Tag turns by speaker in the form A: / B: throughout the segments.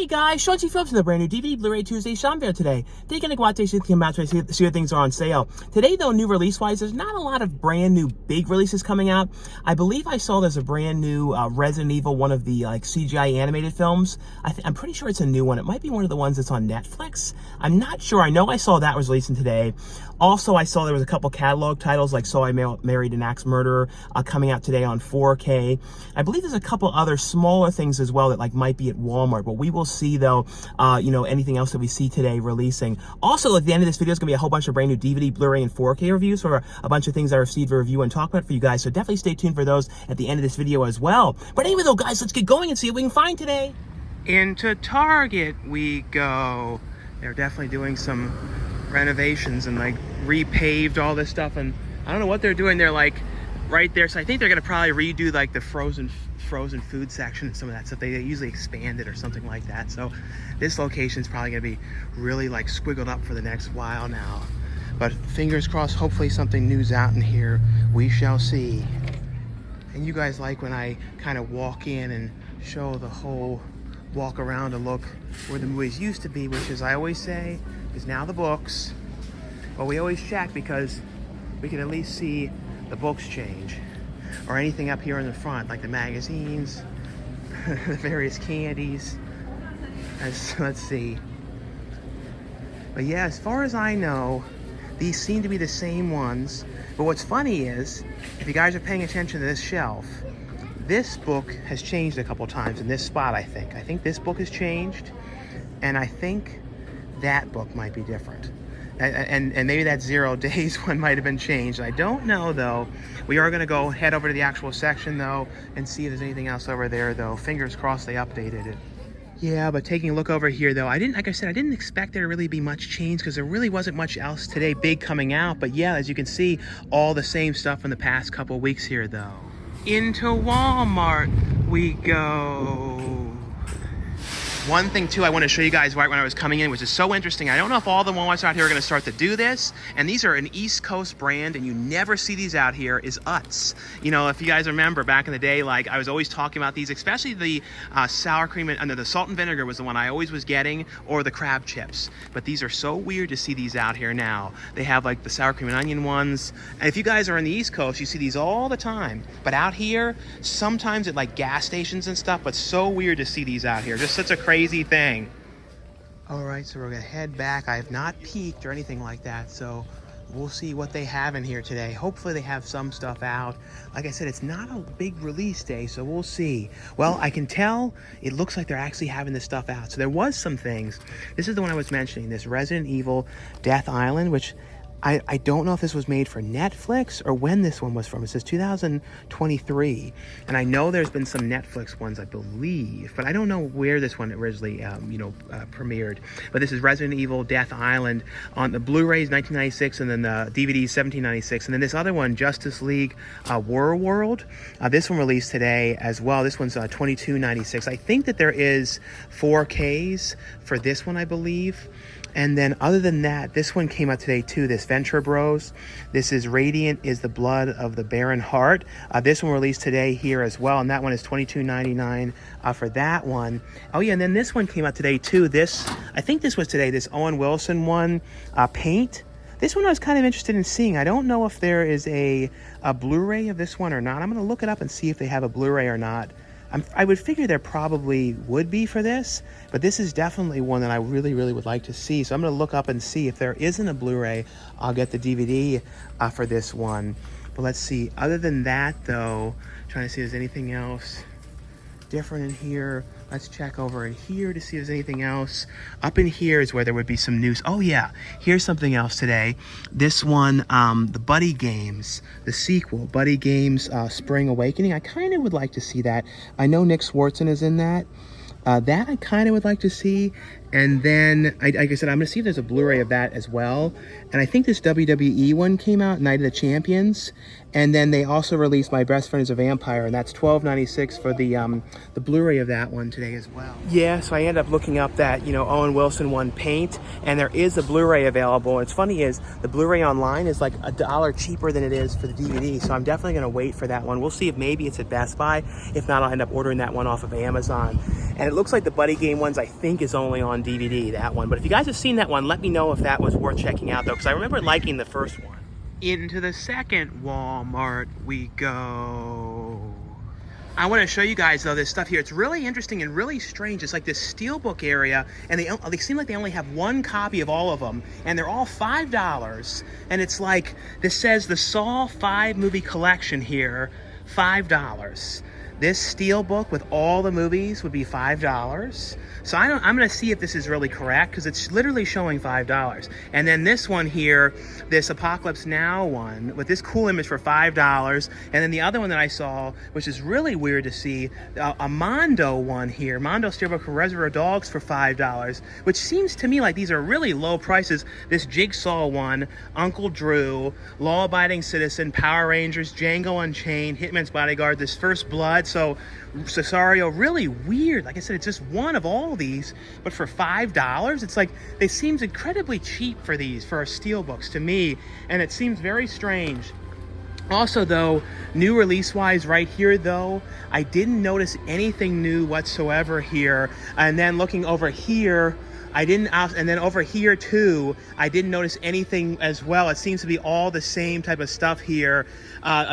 A: Hey guys, Sean T. Phillips in the brand new DVD Blu-ray Tuesday Shambler today. Taking a guate to come out to see what things are on sale. Today though, new release-wise, there's not a lot of brand new big releases coming out. I believe I saw there's a brand new Resident Evil, one of the like CGI animated films. I'm pretty sure it's a new one. It might be one of the ones that's on Netflix. I'm not sure. I know I saw that was releasing today. Also, I saw there was a couple catalog titles like So I Married an Axe Murderer coming out today on 4K. I believe there's a couple other smaller things as well that like might be at Walmart, but we will see though, anything else that we see today releasing. Also, at the end of this video is going to be a whole bunch of brand new DVD, Blu-ray, and 4K reviews for a bunch of things I received to review and talk about for you guys. So definitely stay tuned for those at the end of this video as well. But anyway though, guys, let's get going and see what we can find today. Into Target we go. They're definitely doing some renovations and like repaved all this stuff, and I don't know what they're doing. They're like right there, so I think they're gonna probably redo like the frozen food section and some of that stuff. They usually expand it or something like that, so this location is probably gonna be really like squiggled up for the next while now, but fingers crossed, hopefully something new's out in here. We shall see. And you guys like when I kind of walk in and show the whole walk around to look where the movies used to be, which, as I always say, is now the books. But we always check because we can at least see the books change, or anything up here in the front, like the magazines, the various candies. Let's see. But yeah, as far as I know, these seem to be the same ones. But what's funny is, if you guys are paying attention to this shelf, this book has changed a couple times in this spot, I think. I think this book has changed, and I think that book might be different. And maybe that 0 Days one might have been changed. I don't know though. We are gonna go head over to the actual section though and see if there's anything else over there though. Fingers crossed they updated it. Yeah, but taking a look over here though, like I said, I didn't expect there to really be much change because there really wasn't much else today big coming out. But yeah, as you can see, all the same stuff in the past couple weeks here though. Into Walmart we go. One thing too I want to show you guys right when I was coming in, which is so interesting. I don't know if all the Walmarts out here are going to start to do this, and these are an East Coast brand, and you never see these out here, is Utz. You know, if you guys remember back in the day, like I was always talking about these, especially the sour cream and the salt and vinegar was the one I always was getting, or the crab chips. But these are so weird to see these out here now. They have like the sour cream and onion ones, and if you guys are in the East Coast, you see these all the time. But out here, sometimes at like gas stations and stuff, but so weird to see these out here. Just such a crazy thing. All right, so we're gonna head back. I have not peeked or anything like that, so we'll see what they have in here today. Hopefully they have some stuff out. Like I said, it's not a big release day, so we'll see. Well, I can tell it looks like they're actually having this stuff out. So there was some things. This is the one I was mentioning, this Resident Evil Death Island, which I don't know if this was made for Netflix or when this one was from. It says 2023. And I know there's been some Netflix ones, I believe, but I don't know where this one originally, premiered. But this is Resident Evil Death Island on the Blu-rays 1996, and then the DVDs 1796. And then this other one, Justice League Warworld. This one released today as well. This one's 2296. I think that there is 4Ks for this one, I believe. And then other than that, this one came out today too, this Venture Bros. This is Radiant is the Blood of the Barren Heart. This one released today here as well, and that one is $22.99 for that one. Oh yeah, and then this one came out today too. I think this was today, this Owen Wilson one, Paint. This one I was kind of interested in seeing. I don't know if there is a Blu-ray of this one or not. I'm gonna look it up and see if they have a Blu-ray or not. I would figure there probably would be for this, but this is definitely one that I really, really would like to see. So I'm going to look up and see if there isn't a Blu-ray. I'll get the DVD for this one. But let's see. Other than that, though, trying to see if there's anything else different in here. Let's check over in here to see if there's anything else. Up in here is where there would be some news. Oh yeah, here's something else today. This one, the Buddy Games, the sequel, Buddy Games Spring Awakening. I kind of would like to see that. I know Nick Swartzen is in that. That I kind of would like to see. And then, like I said, I'm going to see if there's a Blu-ray of that as well. And I think this WWE one came out, Night of the Champions. And then they also released My Best Friend is a Vampire, and that's $12.96 for the Blu-ray of that one today as well. Yeah, so I ended up looking up that, Owen Wilson one, Paint, and there is a Blu-ray available. And it's funny is, the Blu-ray online is like $1 cheaper than it is for the DVD, so I'm definitely going to wait for that one. We'll see if maybe it's at Best Buy. If not, I'll end up ordering that one off of Amazon. And it looks like the Buddy Game ones, I think, is only on DVD, that one. But if you guys have seen that one, let me know if that was worth checking out, though, because I remember liking the first one. Into the second Walmart we go. I want to show you guys, though, this stuff here. It's really interesting and really strange. It's like this steelbook area, and they seem like they only have one copy of all of them, and they're all $5. And it's like, this says the Saw 5 movie collection here, $5. This steelbook with all the movies would be $5. So I'm going to see if this is really correct, because it's literally showing $5. And then this one here, this Apocalypse Now one, with this cool image for $5. And then the other one that I saw, which is really weird to see, a Mondo one here, Mondo steelbook for Reservoir Dogs for $5, which seems to me like these are really low prices. This Jigsaw one, Uncle Drew, Law Abiding Citizen, Power Rangers, Django Unchained, Hitman's Bodyguard, this First Blood. So Cesario, really weird. Like I said, it's just one of all these, but for $5, it's like, they seems incredibly cheap for these, for our steelbooks to me, and it seems very strange. Also, though, new release-wise right here, though, I didn't notice anything new whatsoever here. And then looking over here, I didn't, and then over here too, I didn't notice anything as well. It seems to be all the same type of stuff here.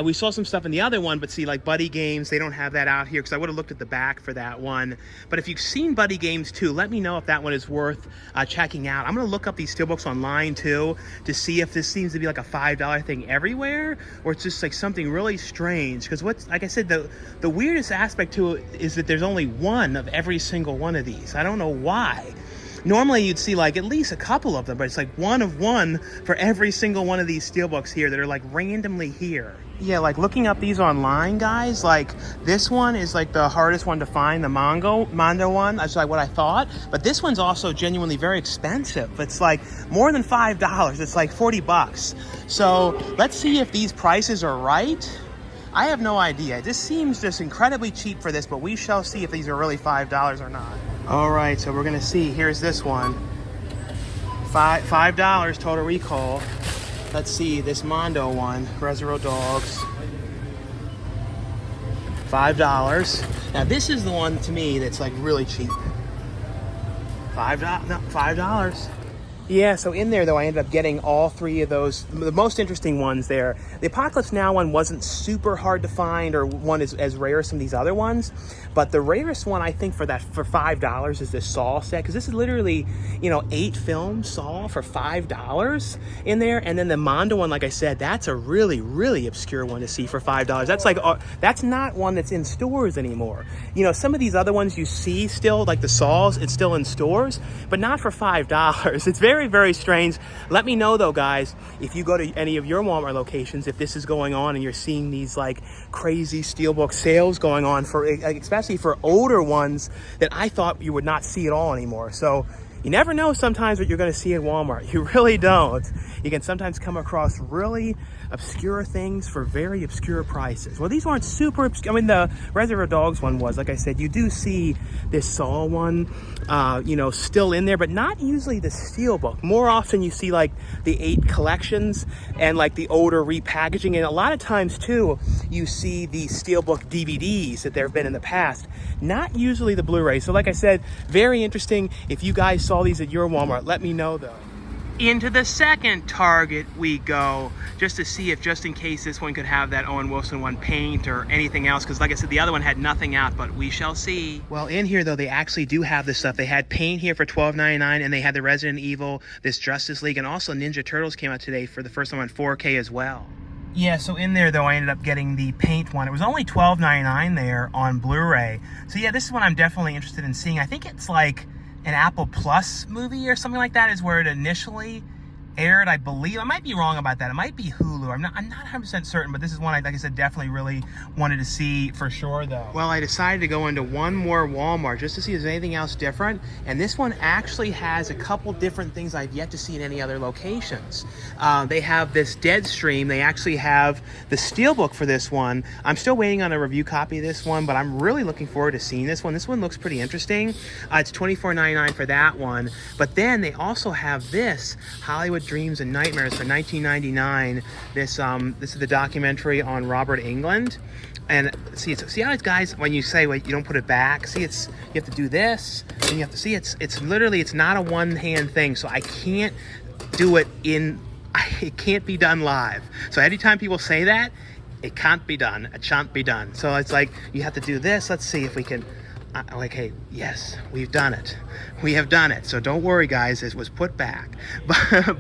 A: We saw some stuff in the other one, but see, like Buddy Games, they don't have that out here, because I would have looked at the back for that one. But if you've seen Buddy Games too, let me know if that one is worth checking out. I'm going to look up these steelbooks online too, to see if this seems to be like a $5 thing everywhere, or it's just like something really strange. Because what's, like I said, the weirdest aspect to it is that there's only one of every single one of these. I don't know why. Normally you'd see like at least a couple of them, but it's like one of one for every single one of these steelbooks here that are like randomly here. Yeah, like looking up these online, guys, like this one is like the hardest one to find, the Mondo one. That's like what I thought. But this one's also genuinely very expensive. It's like more than $5. It's like 40 bucks. So let's see if these prices are right. I have no idea. This seems just incredibly cheap for this, but we shall see if these are really $5 or not. All right, so we're gonna see. Here's this one. $5 Total Recall. Let's see, this Mondo one, Reservoir Dogs. $5. Now this is the one to me that's like really cheap. $5. Yeah, so in there, though, I ended up getting all three of those, the most interesting ones there. The Apocalypse Now one wasn't super hard to find, or one is as rare as some of these other ones. But the rarest one, I think, for $5 is this Saw set, because this is literally, 8 films, Saw, for $5 in there. And then the Mondo one, like I said, that's a really, really obscure one to see for $5. That's like, that's not one that's in stores anymore. Some of these other ones you see still, like the Saws, it's still in stores, but not for $5. It's very, very strange. Let me know, though, guys, if you go to any of your Walmart locations, if this is going on and you're seeing these like crazy steelbook sales going on, for especially for older ones that I thought you would not see at all anymore. So you never know sometimes what you're going to see at Walmart. You really don't. You can sometimes come across really obscure things for very obscure prices. Well, these weren't super obscure. I mean, the Reservoir Dogs one was, like I said, you do see this Saw one, still in there, but not usually the steelbook. More often you see like the 8 collections and like the older repackaging. And a lot of times too, you see the steelbook DVDs that there have been in the past, not usually the Blu-ray. So like I said, very interesting. If you guys saw these at your Walmart, let me know, though. Into the second Target we go, just to see if, just in case this one could have that Owen Wilson one paint or anything else, because like I said, the other one had nothing out, but we shall see. Well, in here, though, they actually do have this stuff. They had paint here for $12.99, and they had the Resident Evil, this Justice League, and also Ninja Turtles came out today for the first time on 4K as well. Yeah, so in there, though, I ended up getting the paint one. It was only $12.99 there on Blu-ray. So yeah, this is one I'm definitely interested in seeing. I think it's like an Apple Plus movie or something like that is where it initially aired, I believe. I might be wrong about that. It might be Hulu. I'm not 100% certain, but this is one like I said, definitely really wanted to see for sure, though. Well, I decided to go into one more Walmart just to see if there's anything else different, and this one actually has a couple different things I've yet to see in any other locations. They have this Deadstream. They actually have the steelbook for this one. I'm still waiting on a review copy of this one, but I'm really looking forward to seeing this one. This one looks pretty interesting. It's $24.99 for that one, but then they also have this Hollywood Dreams and Nightmares for 1999. This is the documentary on Robert Englund. And see how it's, guys, when you say, wait, you don't put it back, see, you have to do this, and you have to see, it's literally, it's not a one-hand thing, so I can't do it it can't be done live. So anytime people say that, it can't be done, it shan't be done. So it's like, you have to do this, let's see if we can, like, hey, yes, we've done it. We have done it. So don't worry, guys, it was put back.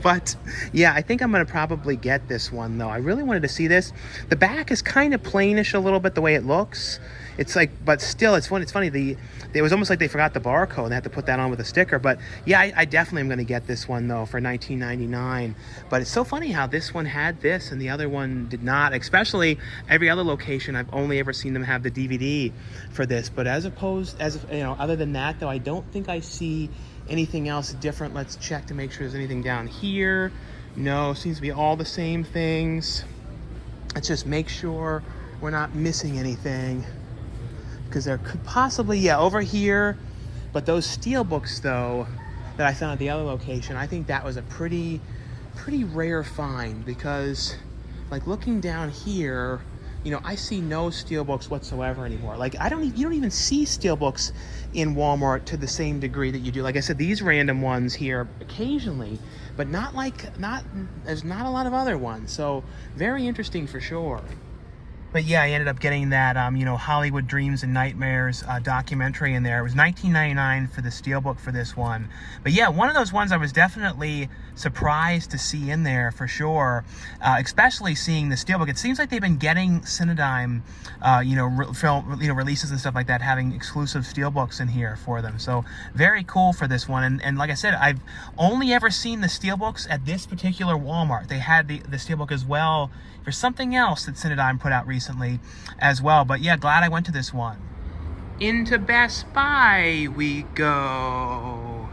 A: But yeah, I think I'm going to probably get this one, though. I really wanted to see this. The back is kind of plainish a little bit, the way it looks. It's like, but still, it's funny. It was almost like they forgot the barcode and they had to put that on with a sticker. But yeah, I definitely am going to get this one, though, for 1999. But it's so funny how this one had this and the other one did not. Especially every other location, I've only ever seen them have the DVD for this. But other than that, though, I don't think I see anything else different. Let's check to make sure there's anything down here. No, seems to be all the same things. Let's just make sure we're not missing anything, because there could possibly, yeah, over here. But those steel books, though, that I found at the other location, I think that was a pretty rare find, because, like, looking down here, you know, I see no steel books whatsoever anymore. Like, you don't even see steel books in Walmart to the same degree that you do. Like I said, these random ones here occasionally, but there's not a lot of other ones. So very interesting for sure. But yeah, I ended up getting that, Hollywood Dreams and Nightmares documentary in there. It was $19.99 for the steelbook for this one. But yeah, one of those ones I was definitely surprised to see in there for sure, especially seeing the steelbook. It seems like they've been getting Cinedigm, film, releases and stuff like that, having exclusive steelbooks in here for them. So very cool for this one. And like I said, I've only ever seen the steelbooks at this particular Walmart. They had the steelbook as well for something else that Cinedigm put out recently as well. But yeah, glad I went to this one. Into Best Buy we go.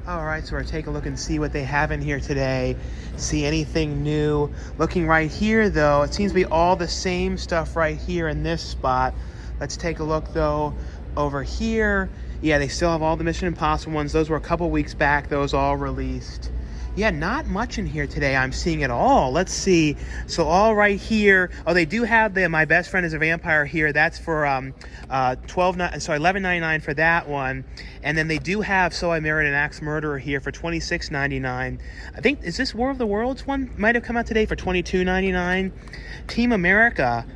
A: All right, so we're gonna take a look and see what they have in here today. See anything new. Looking right here, though, it seems to be all the same stuff right here in this spot. Let's take a look, though, over here. Yeah, they still have all the Mission Impossible ones. Those were a couple weeks back. Those all released. Yeah, not much in here today. I'm seeing it all. Let's see. So all right here. Oh, they do have the My Best Friend is a Vampire here. That's for $11.99 for that one. And then they do have So I Married an Axe Murderer here for $26.99. I think, is this War of the Worlds one? Might have come out today for $22.99. Team America.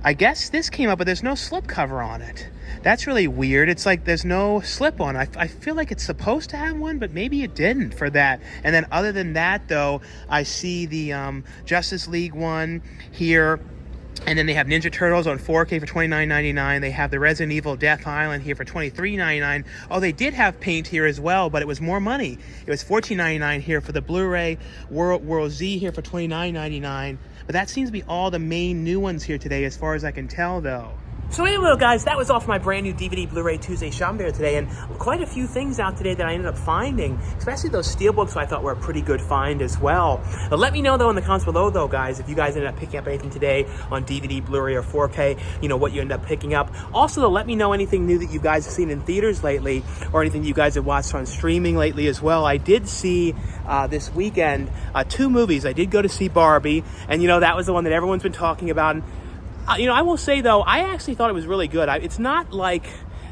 A: I guess this came up, but there's no slipcover on it. That's really weird. It's like there's no slip on. I feel like it's supposed to have one, but maybe it didn't for that. And then other than that, though, I see the Justice League one here. And then they have Ninja Turtles on 4K for $29.99. They have the Resident Evil Death Island here for $23.99. Oh, they did have Paint here as well, but it was more money. It was $14.99 here for the Blu-ray. World Z here for $29.99. But that seems to be all the main new ones here today, as far as I can tell, though. So anyway, guys, that was all for my brand new DVD Blu-ray Tuesday shop there today, and quite a few things out today that I ended up finding, especially those steelbooks I thought were a pretty good find as well. But let me know, though, in the comments below, though, guys, if you guys ended up picking up anything today on DVD, Blu-ray, or 4K, what you ended up picking up. Also, though, let me know anything new that you guys have seen in theaters lately, or anything you guys have watched on streaming lately as well. I did see this weekend 2 movies. I did go to see Barbie, and that was the one that everyone's been talking about. And I will say, though, I actually thought it was really good. It's not like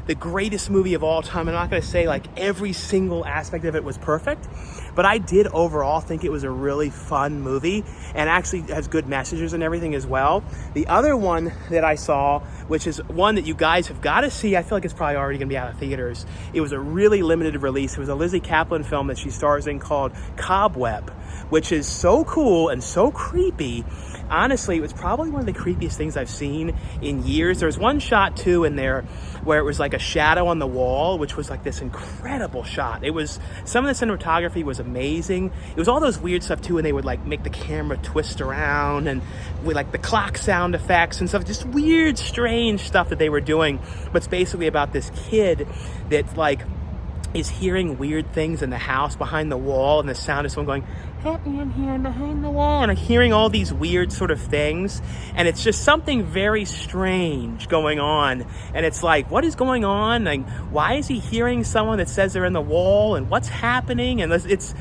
A: the greatest movie of all time. I'm not going to say like every single aspect of it was perfect, but I did overall think it was a really fun movie, and actually has good messages and everything as well. The other one that I saw, which is one that you guys have got to see, I feel like it's probably already going to be out of theaters. It was a really limited release. It was a Lizzy Caplan film that she stars in called Cobweb, which is so cool and so creepy. Honestly, it was probably one of the creepiest things I've seen in years. There was one shot, too, in there where it was like a shadow on the wall, which was like this incredible shot. It was, some of the cinematography was amazing. It was all those weird stuff, too, and they would like make the camera twist around, and with like the clock sound effects and stuff, just weird, strange stuff that they were doing. But it's basically about this kid that like is hearing weird things in the house behind the wall, and the sound is someone going, "Help me, I'm here behind the wall," and I'm hearing all these weird sort of things, and it's just something very strange going on, and it's like, what is going on? Like, why is he hearing someone that says they're in the wall, and what's happening? And it's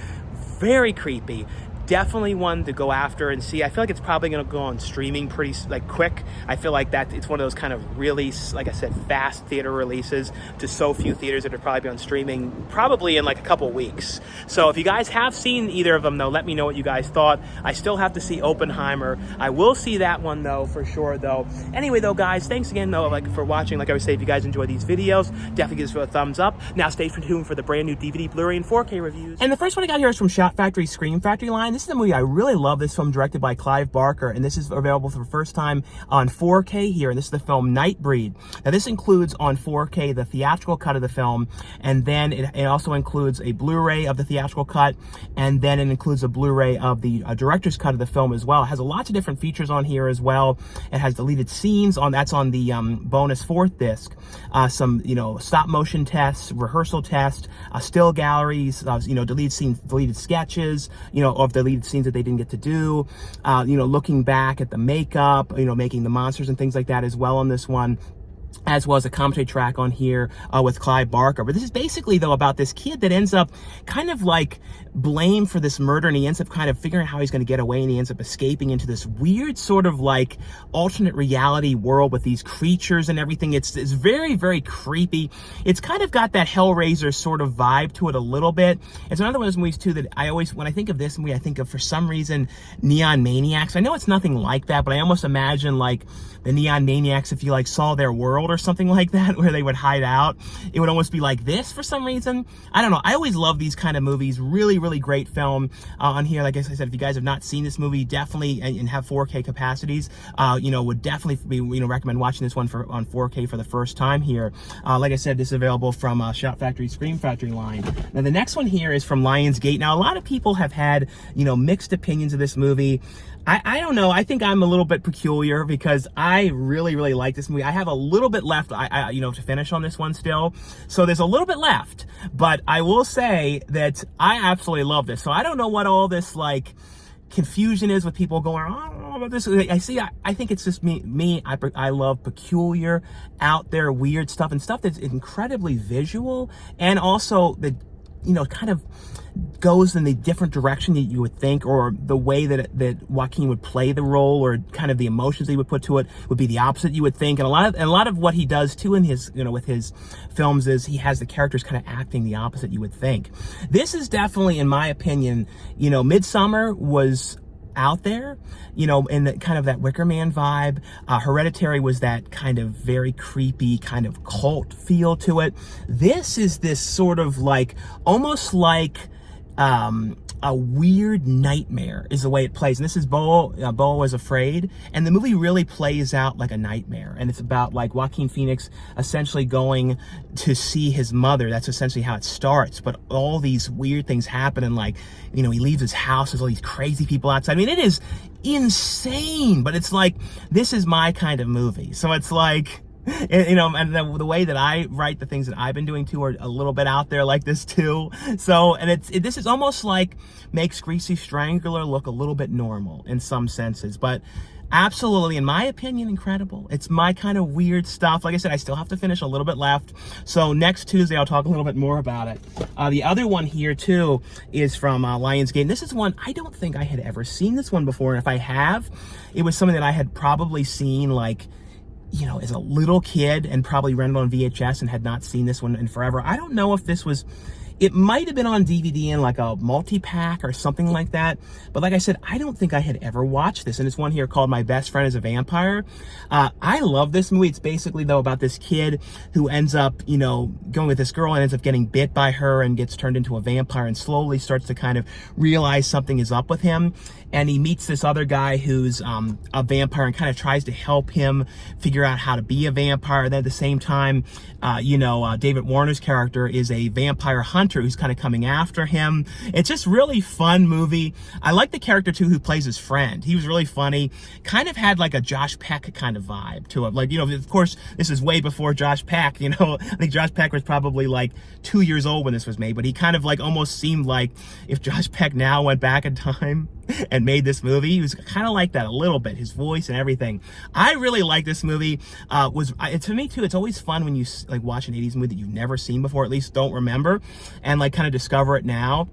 A: very creepy. Definitely one to go after and see. I feel like it's probably going to go on streaming pretty quick. I feel like that it's one of those kind of really, like I said, fast theater releases to so few theaters that it'll probably be on streaming probably in like a couple weeks. So if you guys have seen either of them, though, let me know what you guys thought. I still have to see Oppenheimer. I will see that one though, for sure though. Anyway though, guys, thanks again though, for watching. Like I always say, if you guys enjoy these videos, definitely give us a thumbs up. Now stay tuned for the brand new DVD, Blu-ray, and 4K reviews. And the first one I got here is from Shot Factory Scream Factory line. This is a movie I really love. This film directed by Clive Barker, and this is available for the first time on 4K here. And this is the film Nightbreed. Now this includes on 4K the theatrical cut of the film, and then it also includes a Blu-ray of the theatrical cut, and then it includes a Blu-ray of the director's cut of the film as well. It has lots of different features on here as well. It has deleted scenes that's on the bonus 4th disc. Some stop motion tests, rehearsal tests, still galleries, deleted scenes, deleted sketches, of deleted scenes that they didn't get to do, looking back at the makeup, making the monsters and things like that as well on this one, as well as a commentary track on here with Clive Barker. But this is basically, though, about this kid that ends up kind of like blamed for this murder, and he ends up kind of figuring out how he's going to get away, and he ends up escaping into this weird sort of like alternate reality world with these creatures and everything. It's very, very creepy. It's kind of got that Hellraiser sort of vibe to it a little bit. It's another one of those movies, too, that I always, when I think of this movie, I think of, for some reason, Neon Maniacs. I know it's nothing like that, but I almost imagine like the Neon Maniacs, if you like saw their world or something like that, where they would hide out, it would almost be like this for some reason. I don't know. I always love these kind of movies. Really, really great film on here. Like I said, if you guys have not seen this movie, definitely, and have 4K capacities, would definitely be, recommend watching this one on 4K for the first time here. Like I said, this is available from Shot Factory Scream Factory line. Now the next one here is from Lionsgate. Now a lot of people have had, mixed opinions of this movie. I don't know. I think I'm a little bit peculiar because I really, really like this movie. I have a little bit left, to finish on this one still. So there's a little bit left, but I will say that I absolutely love this. So I don't know what all this like confusion is with people going, oh, I don't know about this. I think it's just me. I love peculiar, out there, weird stuff, and stuff that's incredibly visual, and also the, kind of goes in the different direction that you would think, or the way that Joaquin would play the role, or kind of the emotions he would put to it would be the opposite, you would think. And a lot of what he does too in his, with his films is he has the characters kind of acting the opposite, you would think. This is definitely, in my opinion, Midsommar was out there, in the kind of that Wicker Man vibe. Hereditary was that kind of very creepy kind of cult feel to it. This is this sort of like, almost like a weird nightmare is the way it plays. And this is Beau is Afraid, and the movie really plays out like a nightmare. And it's about like Joaquin Phoenix essentially going to see his mother. That's essentially how it starts. But all these weird things happen, and like, he leaves his house, there's all these crazy people outside. I mean, it is insane, but it's like, this is my kind of movie. So it's like, and the way that I write the things that I've been doing too are a little bit out there like this too. So, and this is almost like makes Greasy Strangler look a little bit normal in some senses, but absolutely, in my opinion, incredible. It's my kind of weird stuff. Like I said, I still have to finish, a little bit left. So next Tuesday, I'll talk a little bit more about it. The other one here too is from Lionsgate. And this is one, I don't think I had ever seen this one before. And if I have, it was something that I had probably seen like, as a little kid, and probably rented on VHS, and had not seen this one in forever. I don't know if this was, it might have been on DVD in like a multi-pack or something like that. But like I said, I don't think I had ever watched this. And it's one here called My Best Friend is a Vampire. I love this movie. It's basically, though, about this kid who ends up, going with this girl and ends up getting bit by her and gets turned into a vampire, and slowly starts to kind of realize something is up with him. And he meets this other guy who's a vampire, and kind of tries to help him figure out how to be a vampire. And then at the same time, David Warner's character is a vampire hunter who's kind of coming after him. It's just really fun movie. I like the character too who plays his friend. He was really funny. Kind of had like a Josh Peck kind of vibe to it. Like, of course, this is way before Josh Peck. I think Josh Peck was probably like 2 years old when this was made, but he kind of like almost seemed like if Josh Peck now went back in time and made this movie. He was kind of like that a little bit, his voice and everything. I really like this movie. To me too, it's always fun when you like watch an 80s movie that you've never seen before, at least don't remember, and like kind of discover it now.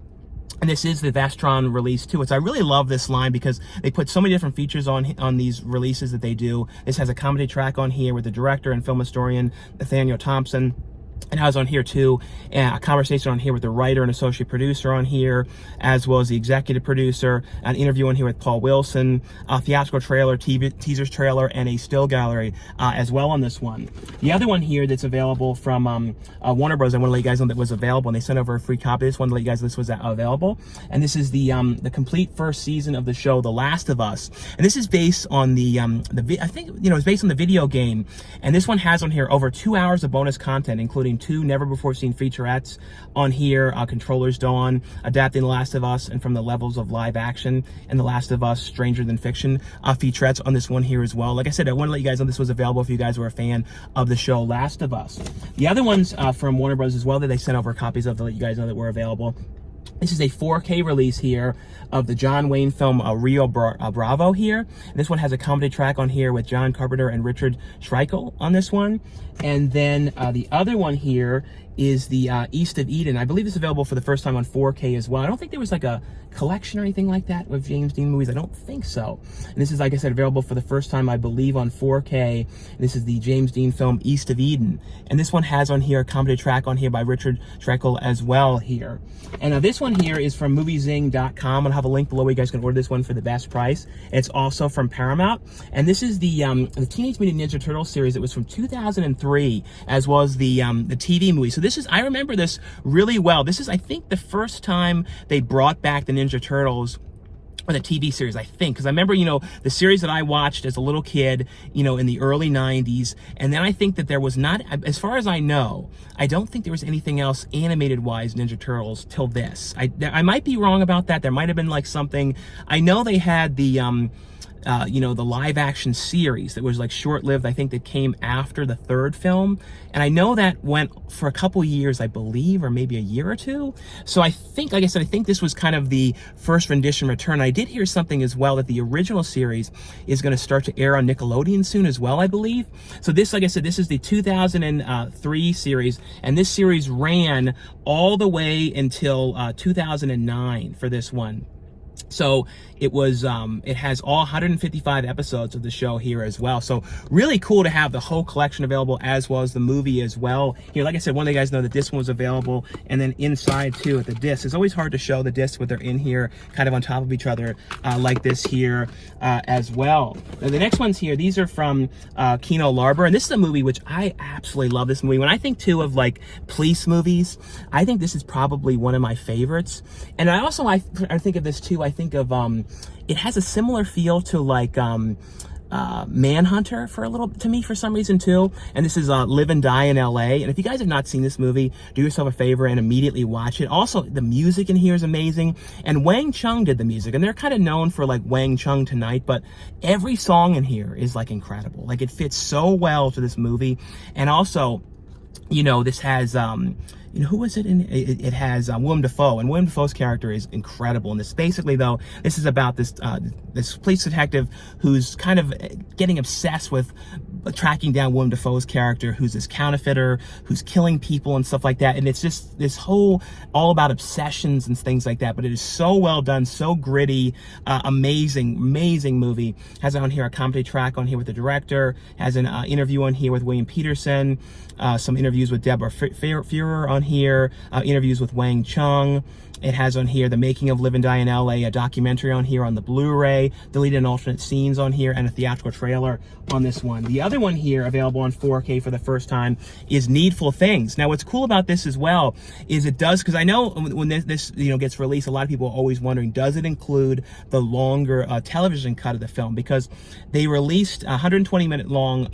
A: And this is the Vestron release too. So I really love this line because they put so many different features on these releases that they do. This has a comedy track on here with the director and film historian Nathaniel Thompson. It has on here too a conversation on here with the writer and associate producer on here, as well as the executive producer, an interview on here with Paul Wilson, a theatrical trailer, teasers trailer, and a still gallery as well on this one. The other one here that's available from Warner Bros. I want to let you guys know that was available, and they sent over a free copy. I just wanted to let you guys know this was available. And this is the complete first season of the show, The Last of Us. And this is based on I think, it's based on the video game. And this one has on here over 2 hours of bonus content, including 2 never-before-seen featurettes on here, Controller's Dawn, adapting The Last of Us, and from the levels of live action, and The Last of Us, Stranger Than Fiction featurettes on this one here as well. Like I said, I want to let you guys know this was available if you guys were a fan of the show Last of Us. The other ones from Warner Bros. As well that they sent over copies of to let you guys know that were available. This is a 4K release here of the John Wayne film Rio Bravo here. And this one has a comedy track on here with John Carpenter and Richard Schreikel on this one. And then the other one here is the East of Eden. I believe it's available for the first time on 4K as well. I don't think there was like a collection or anything like that with James Dean movies. I don't think so. And this is, like I said, available for the first time, I believe, on 4K. And this is the James Dean film East of Eden. And this one has on here a comedy track on here by Richard Schreikel as well here. And this one here is from moviezing.com. I'll have a link below where you guys can order this one for the best price. It's also from Paramount. And this is the Teenage Mutant Ninja Turtles series. It was from 2003, as well as the TV movie. So this is, I remember this really well. This is, I think, the first time they brought back the Ninja Turtles, or the TV series, I think, because I remember, the series that I watched as a little kid, in the early 90s, and then I think that there was not, as far as I know, I don't think there was anything else animated-wise Ninja Turtles till this. I might be wrong about that. There might have been like something. I know they had the the live action series that was like short-lived, I think, that came after the third film. And I know that went for a couple years, I believe, or maybe a year or two. So I think, like I said, I think this was kind of the first rendition return. I did hear something as well that the original series is going to start to air on Nickelodeon soon as well, I believe. So this, like I said, this is the 2003 series, and this series ran all the way until 2009 for this one. So it was, it has all 155 episodes of the show here as well. So really cool to have the whole collection available, as well as the movie as well. Here, like I said, one of you guys know that this one was available, and then inside too at the disc. It's always hard to show the discs when they're in here, kind of on top of each other, like this here as well. Now, the next ones here, these are from Kino Lorber, and this is a movie which I absolutely love. This movie, when I think too of like police movies, I think this is probably one of my favorites. And I also, I think of this too, I think of, it has a similar feel to like Manhunter to me for some reason too. And this is Live and Die in LA. And if you guys have not seen this movie, do yourself a favor and immediately watch it. Also, the music in here is amazing. And Wang Chung did the music, and they're kind of known for like Wang Chung Tonight, but every song in here is like incredible. Like it fits so well to this movie. And also, this has who was it in? It has Willem Dafoe, and Willem Dafoe's character is incredible. And this basically, though, this is about this police detective who's kind of getting obsessed with tracking down Willem Dafoe's character, who's this counterfeiter, who's killing people and stuff like that. And it's just this whole, all about obsessions and things like that. But it is so well done, so gritty, amazing movie. Has on here a comedy track on here with the director, has an interview on here with William Petersen, some interviews with Deborah Führer on here, interviews with Wang Chung. It has on here the making of Live and Die in LA, a documentary on here on the Blu-ray, deleted and alternate scenes on here, and a theatrical trailer on this one. The other one here, available on 4K for the first time, is Needful Things. Now, what's cool about this as well is it does, because I know when this gets released, a lot of people are always wondering, does it include the longer television cut of the film? Because they released a 120-minute long,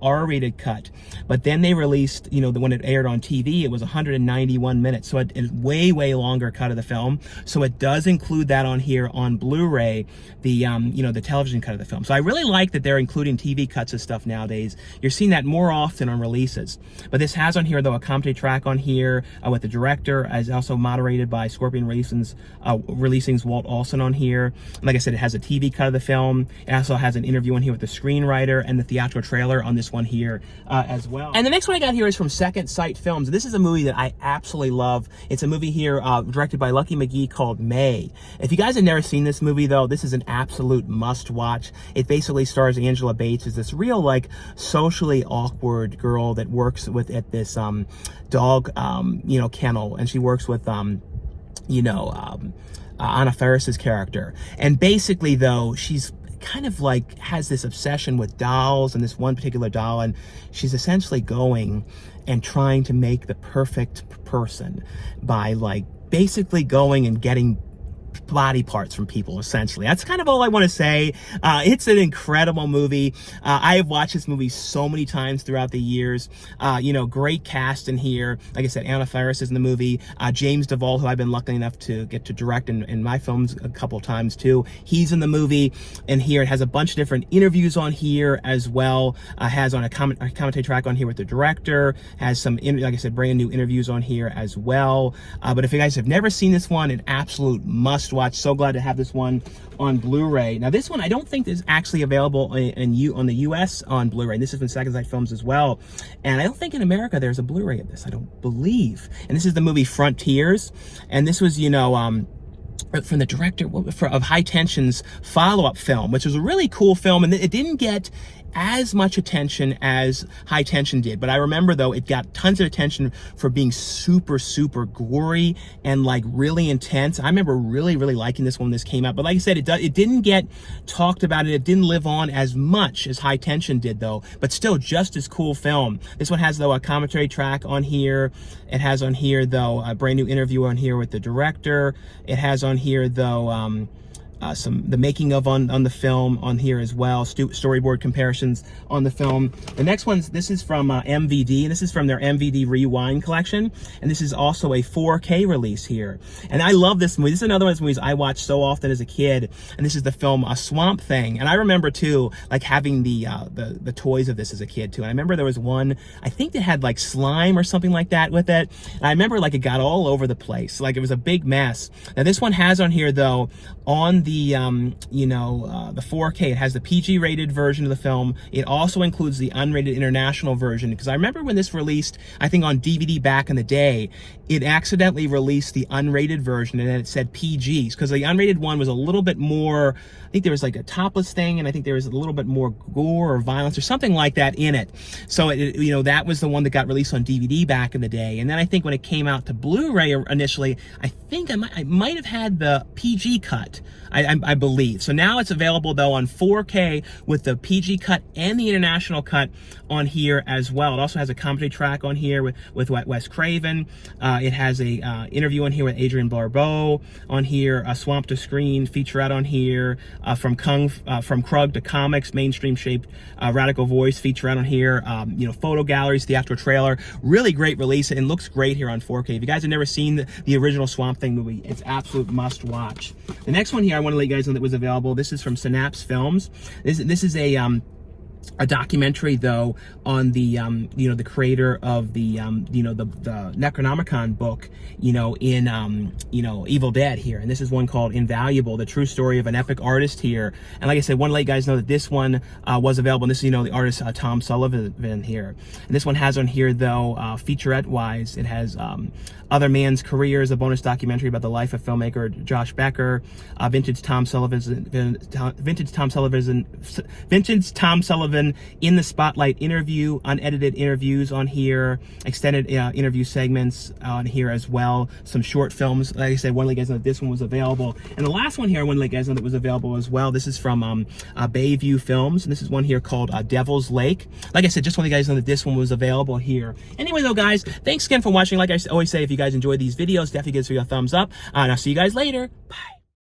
A: R-rated cut, but then they released, when it aired on TV, it was 191 minutes, so it is way longer cut of the film. So it does include that on here on Blu-ray, the the television cut of the film. So I really like that they're including TV cuts of stuff nowadays. You're seeing that more often on releases. But this has on here, though, a comedy track on here with the director, as also moderated by Scorpion Releasing's Walt Olson on here. And like I said, it has a TV cut of the film. It also has an interview on here with the screenwriter and the theatrical trailer on this one here as well. And the next one I got here is from Second Sight Films. This is a movie that I absolutely love. It's a movie here directed by Lucky McGee called May. If you guys have never seen this movie, though, this is an absolute must-watch. It basically stars Angela Bates as this real, like, socially awkward girl that works at this dog, you know, kennel, and she works with, you know, Anna Faris's character. And basically, though, she's kind of like has this obsession with dolls and this one particular doll, and she's essentially going and trying to make the perfect person by like basically going and getting body parts from people, essentially. That's kind of all I want to say. It's an incredible movie. I have watched this movie so many times throughout the years. You know, great cast in here. Like I said, Anna Faris is in the movie. James Duvall, who I've been lucky enough to get to direct in my films a couple times too, he's in the movie. And here it has a bunch of different interviews on here as well. Has on a commentary track on here with the director. Has some, like I said, brand new interviews on here as well. But if you guys have never seen this one, an absolute must watch. So glad to have this one on Blu-ray. Now this one I don't think is actually available on the US on Blu-ray. This is from Second Sight Films as well, and I don't think in America there's a Blu-ray of this, I don't believe. And this is the movie Frontiers, and this was, you know, from the director of High Tension's follow-up film, which was a really cool film, and it didn't get as much attention as High Tension did, but I remember though it got tons of attention for being super gory and like really intense. I remember really liking this one when this came out, but like I said, it didn't get talked about, it didn't live on as much as High Tension did though, but still just as cool film. This one has though a commentary track on here. It has on here though a brand new interview on here with the director. It has on here though the making of on the film on here as well, storyboard comparisons on the film. The next one, this is from MVD, and this is from their MVD Rewind collection, and this is also a 4K release here. And I love this movie. This is another one of those movies I watched so often as a kid, and this is the film Swamp Thing. And I remember too, like having the toys of this as a kid too. And I remember there was one, I think that had like slime or something like that with it. And I remember like it got all over the place, like it was a big mess. Now this one has on here though, on the you know, the 4K, it has the PG rated version of the film. It also includes the unrated international version, because I remember when this released, I think on DVD back in the day, it accidentally released the unrated version and then it said PGs, because the unrated one was a little bit more, I think there was like a topless thing, and I think there was a little bit more gore or violence or something like that in it. So you know, that was the one that got released on DVD back in the day. And then I think when it came out to Blu-ray initially, I think I might have had the PG cut, I believe. So now it's available though on 4K with the PG cut and the international cut on here as well. It also has a commentary track on here with Wes Craven. It has a interview on here with Adrienne Barbeau on here, a Swamp to Screen featurette on here, from Krug to Comics, mainstream shaped radical voice featurette on here, you know, photo galleries, theatrical trailer. Really great release, and looks great here on 4K. If you guys have never seen the original Swamp Thing movie, it's absolute must watch. The next one here I want to let you guys know that was available. This is from Synapse Films. This is a documentary though on the you know, the creator of the you know, the Necronomicon book, you know, in you know, Evil Dead here. And this is one called Invaluable, the true story of an epic artist here. And like I said, want to let you guys know that this one was available. And this is, you know, the artist Tom Sullivan here. And this one has on here though, featurette wise, it has Other Man's Careers, a bonus documentary about the life of filmmaker Josh Becker, Vintage Tom Sullivan in the Spotlight interview, unedited interviews on here, extended interview segments on here as well, some short films. Like I said, want to let you guys know that this one was available. And the last one here I want to let you guys know that was available as well. This is from Bayview Films, and this is one here called Devil's Lake. Like I said, just want to let you guys know that this one was available here. Anyway though, guys, thanks again for watching. Like I always say, if you guys enjoy these videos, definitely give us a thumbs up, and I'll see you guys later. Bye.